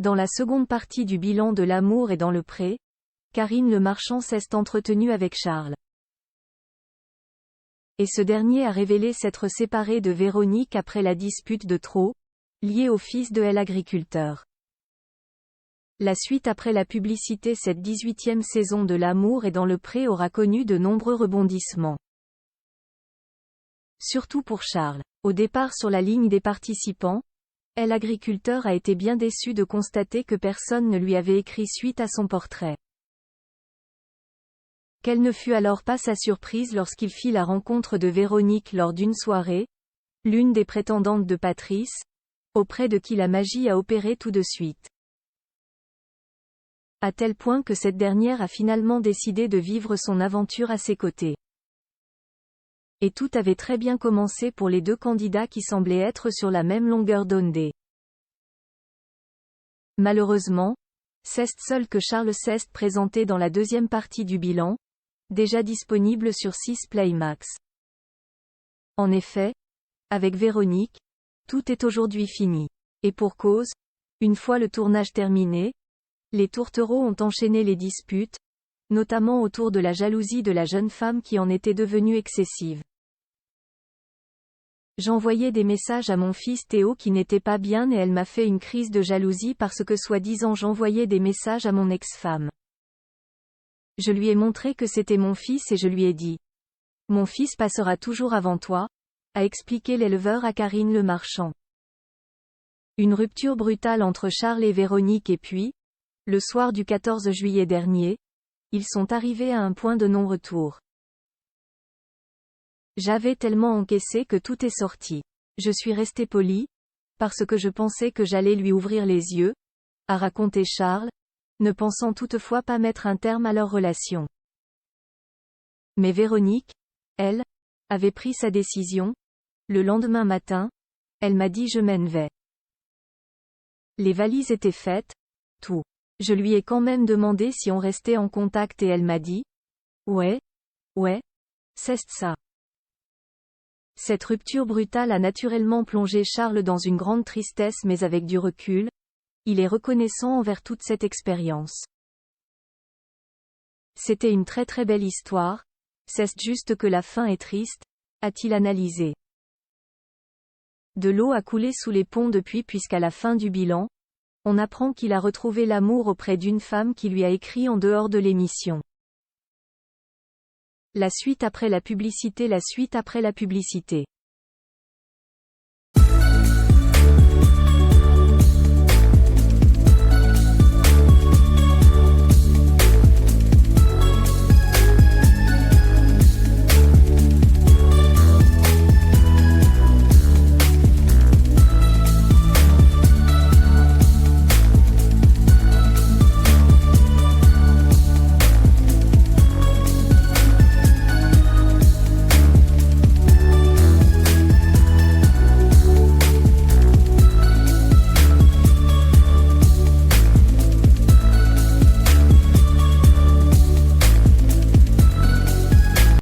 Dans la seconde partie du bilan de L'amour est dans le pré, Karine Le Marchand s'est entretenue avec Charles. Et ce dernier a révélé s'être séparé de Véronique après la dispute de trop, liée au fils de l'agriculteur. La suite après la publicité. Cette 18e saison de L'amour est dans le pré aura connu de nombreux rebondissements. Surtout pour Charles. Au départ sur la ligne des participants, l'agriculteur a été bien déçu de constater que personne ne lui avait écrit suite à son portrait. Quelle ne fut alors pas sa surprise lorsqu'il fit la rencontre de Véronique lors d'une soirée, l'une des prétendantes de Patrice, auprès de qui la magie a opéré tout de suite. À tel point que cette dernière a finalement décidé de vivre son aventure à ses côtés. Et tout avait très bien commencé pour les deux candidats qui semblaient être sur la même longueur d'onde. Malheureusement, c'est seul que Charles s'est présenté dans la deuxième partie du bilan, déjà disponible sur 6 Play Max. En effet, avec Véronique, tout est aujourd'hui fini. Et pour cause, une fois le tournage terminé, les tourtereaux ont enchaîné les disputes, notamment autour de la jalousie de la jeune femme qui en était devenue excessive. J'envoyais des messages à mon fils Théo qui n'était pas bien et elle m'a fait une crise de jalousie parce que soi-disant j'envoyais des messages à mon ex-femme. Je lui ai montré que c'était mon fils et je lui ai dit. Mon fils passera toujours avant toi, a expliqué l'éleveur à Karine Le Marchand. Une rupture brutale entre Charles et Véronique et puis, le soir du 14 juillet dernier, ils sont arrivés à un point de non-retour. J'avais tellement encaissé que tout est sorti. Je suis resté poli, parce que je pensais que j'allais lui ouvrir les yeux, a raconté Charles, ne pensant toutefois pas mettre un terme à leur relation. Mais Véronique, elle, avait pris sa décision. Le lendemain matin, elle m'a dit je m'en vais. Les valises étaient faites, tout. Je lui ai quand même demandé si on restait en contact et elle m'a dit « Ouais, c'est ça ». Cette rupture brutale a naturellement plongé Charles dans une grande tristesse mais avec du recul, il est reconnaissant envers toute cette expérience. C'était une très très belle histoire, c'est juste que la fin est triste, a-t-il analysé. De l'eau a coulé sous les ponts depuis puisqu'à la fin du bilan, on apprend qu'il a retrouvé l'amour auprès d'une femme qui lui a écrit en dehors de l'émission. La suite après la publicité. La suite après la publicité.